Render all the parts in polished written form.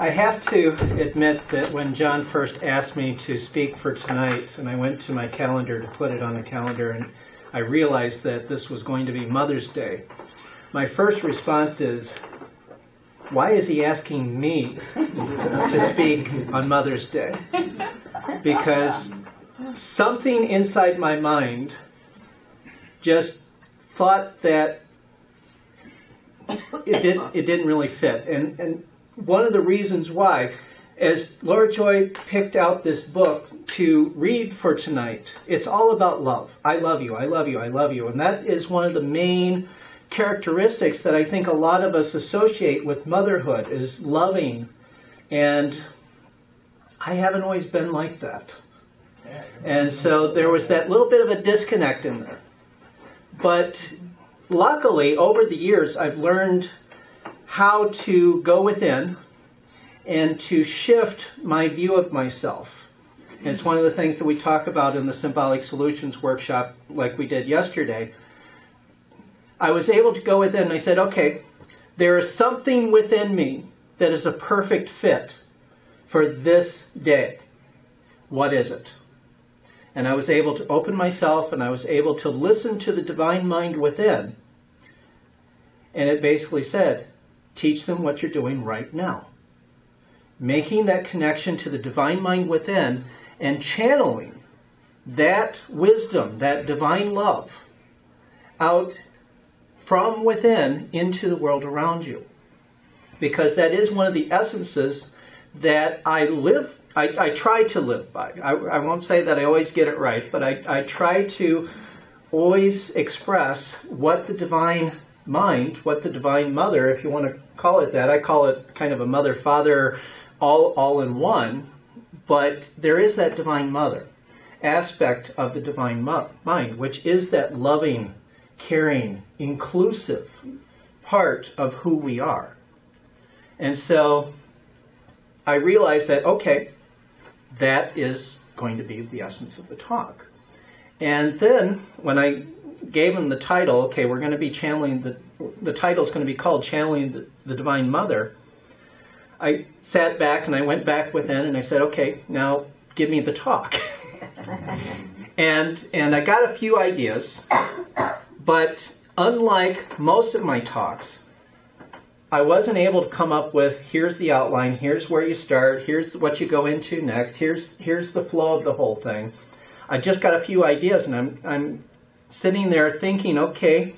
I have to admit that when John first asked me to speak for tonight, and I went to my calendar to put it on the calendar, and I realized that this was going to be Mother's Day, my first response is, why is he asking me to speak on Mother's Day? Because something inside my mind just thought that it didn't really fit. And one of the reasons why, as Laura Joy picked out this book to read for tonight, it's all about love. I love you, I love you, I love you. And that is one of the main characteristics that I think a lot of us associate with motherhood, is loving. And I haven't always been like that. And so there was that little bit of a disconnect in there. But luckily, over the years, I've learned how to go within and to shift my view of myself. And it's one of the things that we talk about in the Symbolic Solutions workshop, like we did yesterday. I was able to go within and I said, okay, there is something within me that is a perfect fit for this day. What is it? And I was able to open myself and I was able to listen to the divine mind within. And it basically said, teach them what you're doing right now. Making that connection to the divine mind within and channeling that wisdom, that divine love, out from within into the world around you. Because that is one of the essences that I try to live by. I won't say that I always get it right, but I try to always express what the divine mind, what the divine mother, if you want to call it that. I call it kind of a mother-father all in one, but there is that divine mother aspect of the divine mind, which is that loving, caring, inclusive part of who we are. And so I realized that, okay, that is going to be the essence of the talk. And then when I gave him the title, okay, we're going to be channeling, the title's going to be called Channeling the Divine Mother, I sat back and I went back within and I said, okay, now give me the talk. and I got a few ideas, but unlike most of my talks, I wasn't able to come up with, here's the outline, here's where you start, here's what you go into next, here's the flow of the whole thing. I just got a few ideas, and I'm sitting there thinking, okay,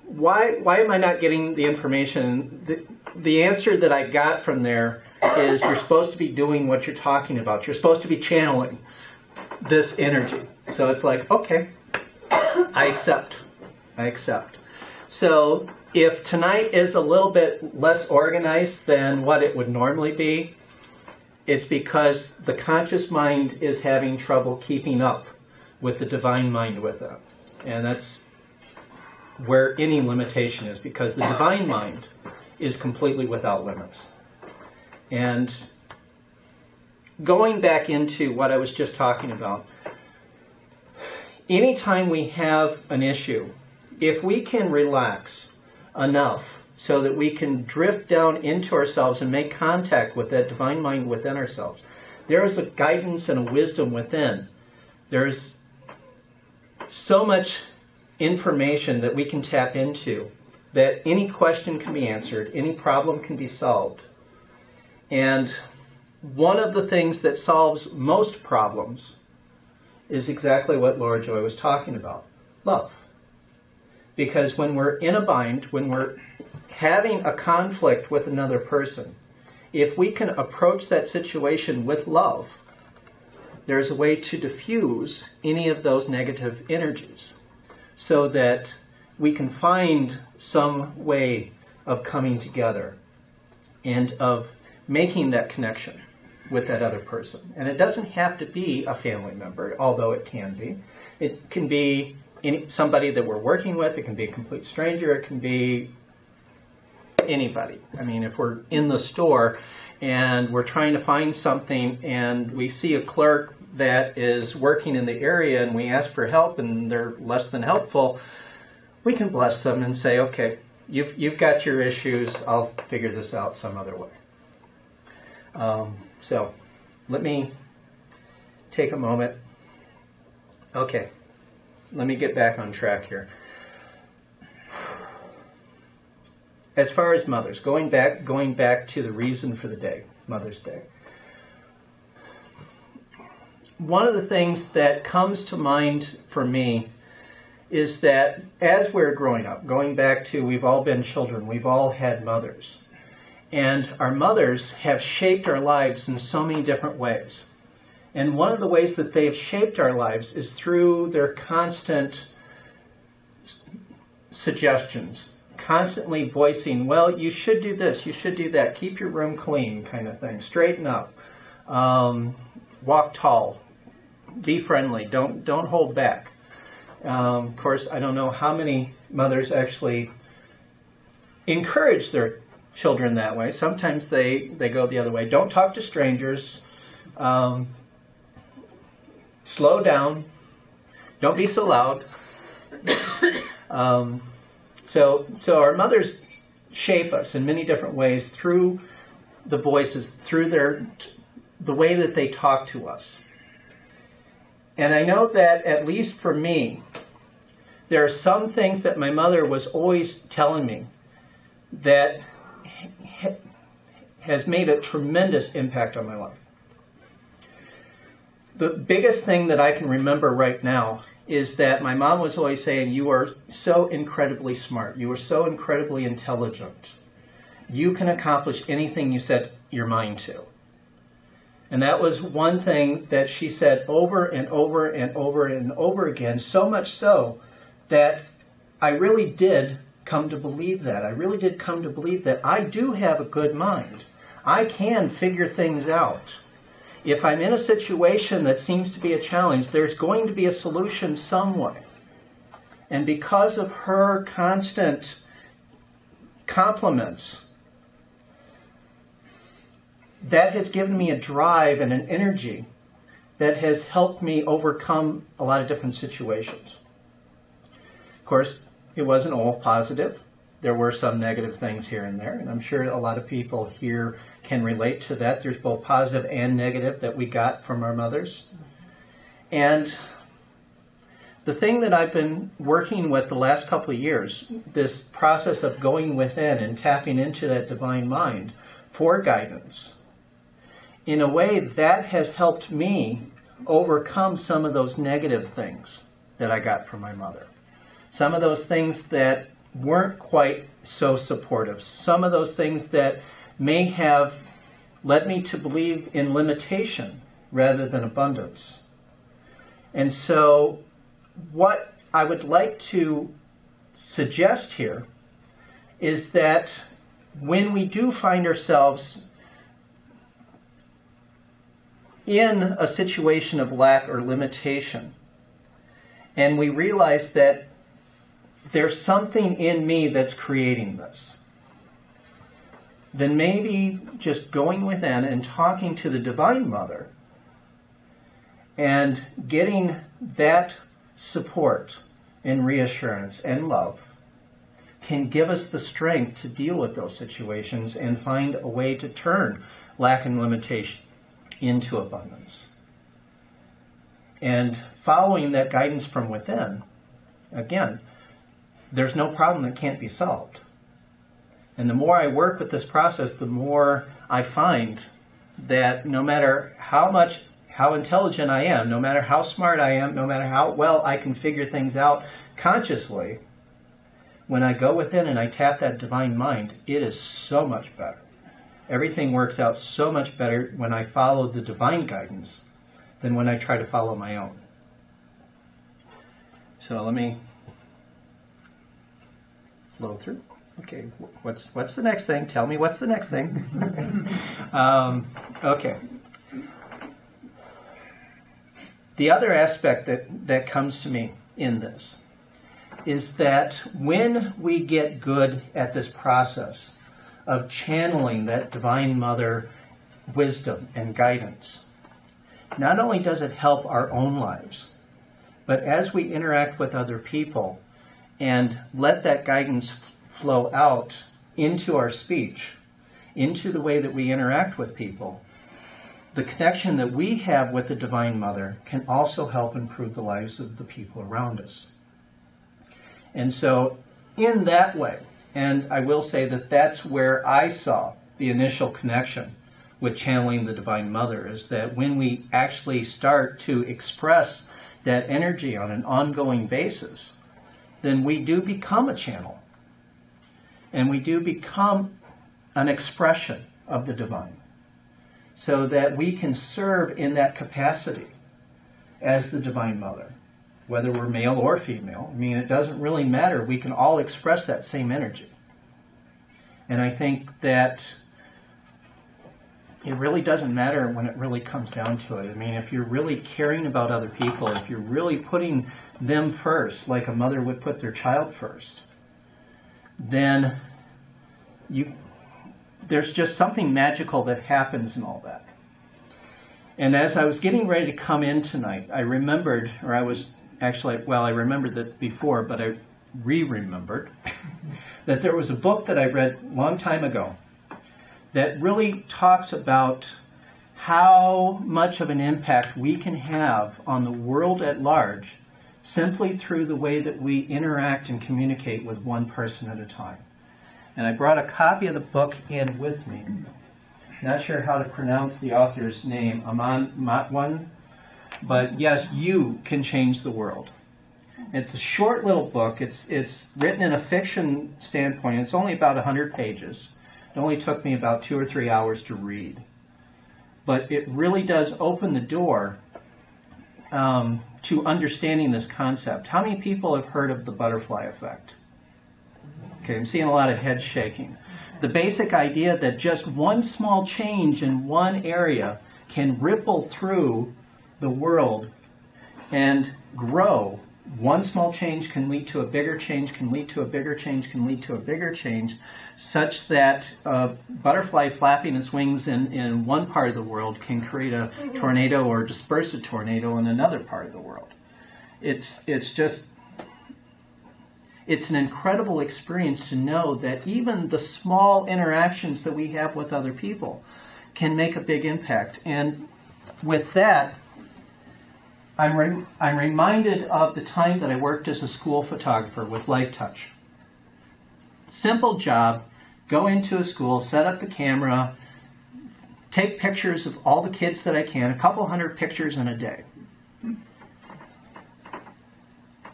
why am I not getting the information? The answer that I got from there is you're supposed to be doing what you're talking about. You're supposed to be channeling this energy. So it's like, okay, I accept. So if tonight is a little bit less organized than what it would normally be, it's because the conscious mind is having trouble keeping up with the divine mind with it. And that's where any limitation is, because the divine mind is completely without limits. And going back into what I was just talking about, anytime we have an issue, if we can relax enough so that we can drift down into ourselves and make contact with that divine mind within ourselves, there is a guidance and a wisdom within. There's so much information that we can tap into that any question can be answered, any problem can be solved. And one of the things that solves most problems is exactly what Laura Joy was talking about, love. Because when we're in a bind, when we're having a conflict with another person, if we can approach that situation with love, there's a way to diffuse any of those negative energies so that we can find some way of coming together and of making that connection with that other person. And it doesn't have to be a family member, although it can be. It can be somebody that we're working with. It can be a complete stranger. It can be anybody. I mean, if we're in the store and we're trying to find something and we see a clerk that is working in the area and we ask for help and they're less than helpful, we can bless them and say, okay, you've got your issues. I'll figure this out some other way. So let me take a moment. Okay, let me get back on track here. As far as mothers, going back to the reason for the day, Mother's Day. One of the things that comes to mind for me is that as we're growing up, going back to we've all been children, we've all had mothers. And our mothers have shaped our lives in so many different ways. And one of the ways that they have shaped our lives is through their constant suggestions, constantly voicing, well, you should do this, you should do that, keep your room clean, kind of thing, straighten up, walk tall, be friendly, don't hold back. Of course, I don't know how many mothers actually encourage their children that way. Sometimes they go the other way. Don't talk to strangers. Slow down. Don't be so loud. So our mothers shape us in many different ways through the voices, through the way that they talk to us. And I know that, at least for me, there are some things that my mother was always telling me that has made a tremendous impact on my life. The biggest thing that I can remember right now is that my mom was always saying, you are so incredibly smart. You are so incredibly intelligent. You can accomplish anything you set your mind to. And that was one thing that she said over and over and over and over again, so much so that I really did come to believe that. I really did come to believe that I do have a good mind. I can figure things out. If I'm in a situation that seems to be a challenge, there's going to be a solution some way. And because of her constant compliments, that has given me a drive and an energy that has helped me overcome a lot of different situations. Of course, it wasn't all positive. There were some negative things here and there, and I'm sure a lot of people here can relate to that. There's both positive and negative that we got from our mothers. And the thing that I've been working with the last couple of years, this process of going within and tapping into that divine mind for guidance, in a way that has helped me overcome some of those negative things that I got from my mother. Some of those things that weren't quite so supportive. Some of those things that may have led me to believe in limitation rather than abundance. And so what I would like to suggest here is that when we do find ourselves in a situation of lack or limitation, and we realize that there's something in me that's creating this, then maybe just going within and talking to the Divine Mother and getting that support and reassurance and love can give us the strength to deal with those situations and find a way to turn lack and limitation into abundance. And following that guidance from within, again, there's no problem that can't be solved. And the more I work with this process, the more I find that no matter how intelligent I am, no matter how smart I am, no matter how well I can figure things out consciously, when I go within and I tap that divine mind, it is so much better. Everything works out so much better when I follow the divine guidance than when I try to follow my own. So let me flow through. Okay, what's the next thing? Tell me what's the next thing. Okay. The other aspect that comes to me in this is that when we get good at this process of channeling that Divine Mother wisdom and guidance, not only does it help our own lives, but as we interact with other people and let that guidance flow out into our speech, into the way that we interact with people, the connection that we have with the Divine Mother can also help improve the lives of the people around us. And so, in that way, and I will say that that's where I saw the initial connection with channeling the Divine Mother, is that when we actually start to express that energy on an ongoing basis, then we do become a channel. And we do become an expression of the divine, so that we can serve in that capacity as the Divine Mother, whether we're male or female. I mean, it doesn't really matter. We can all express that same energy. And I think that it really doesn't matter when it really comes down to it. I mean, if you're really caring about other people, if you're really putting them first, like a mother would put their child first, then there's just something magical that happens in all that. And as I was getting ready to come in tonight, I remembered, or I was actually, well, I remembered that before, but I remembered that there was a book that I read a long time ago that really talks about how much of an impact we can have on the world at large simply through the way that we interact and communicate with one person at a time. And I brought a copy of the book in with me. Not sure how to pronounce the author's name, Aman Matwan, but yes, you can change the world. It's a short little book. It's written in a fiction standpoint. It's only about 100 pages. It only took me about 2 or 3 hours to read. But it really does open the door to understanding this concept. How many people have heard of the butterfly effect? Okay, I'm seeing a lot of head shaking. The basic idea that just one small change in one area can ripple through the world and grow. One small change can lead to a bigger change, can lead to a bigger change, can lead to a bigger change, such that a butterfly flapping its wings in one part of the world can create a tornado or disperse a tornado in another part of the world. It's an incredible experience to know that even the small interactions that we have with other people can make a big impact. And with that, I'm reminded of the time that I worked as a school photographer with Light Touch. Simple job, go into a school, set up the camera, take pictures of all the kids that I can, a couple hundred pictures in a day.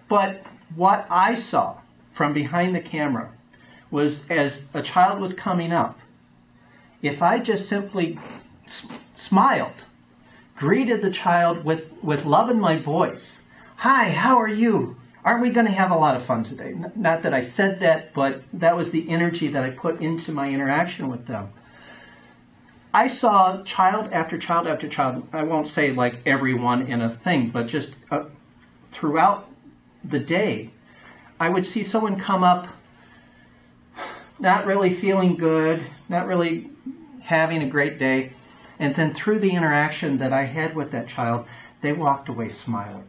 But what I saw from behind the camera was, as a child was coming up, if I just simply smiled, greeted the child with love in my voice. Hi, how are you? Aren't we going to have a lot of fun today? Not that I said that, but that was the energy that I put into my interaction with them. I saw child after child after child. I won't say like everyone in a thing, but just throughout the day, I would see someone come up not really feeling good, not really having a great day. And then through the interaction that I had with that child, they walked away smiling.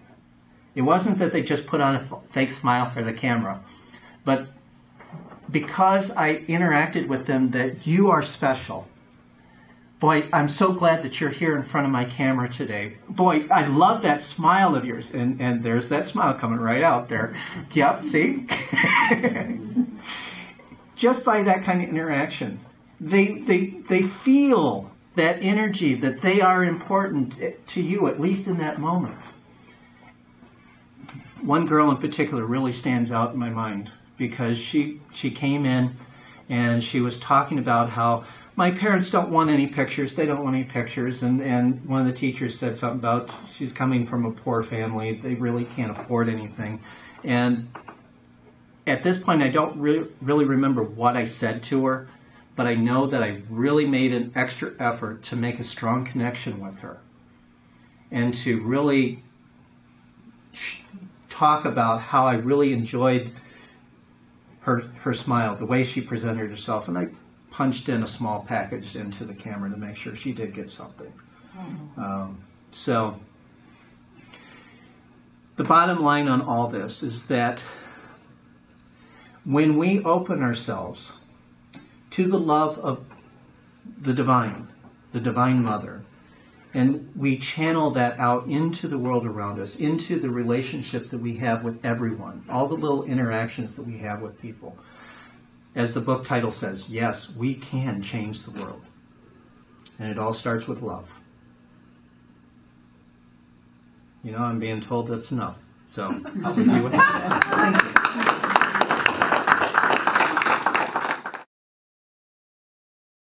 It wasn't that they just put on a fake smile for the camera, but because I interacted with them, that you are special. Boy, I'm so glad that you're here in front of my camera today. Boy, I love that smile of yours. And there's that smile coming right out there. Yep, see? Just by that kind of interaction, they feel that energy, that they are important to you, at least in that moment. One girl in particular really stands out in my mind because she came in and she was talking about how my parents don't want any pictures, they don't want any pictures, and one of the teachers said something about she's coming from a poor family, they really can't afford anything. And at this point I don't really remember what I said to her, but I know that I really made an extra effort to make a strong connection with her and to really talk about how I really enjoyed her smile, the way she presented herself. And I punched in a small package into the camera to make sure she did get something. So the bottom line on all this is that when we open ourselves to the love of the Divine Mother, and we channel that out into the world around us, into the relationships that we have with everyone, all the little interactions that we have with people. As the book title says, yes, we can change the world. And it all starts with love. You know, I'm being told that's enough. So I'll leave you with that. Thank you.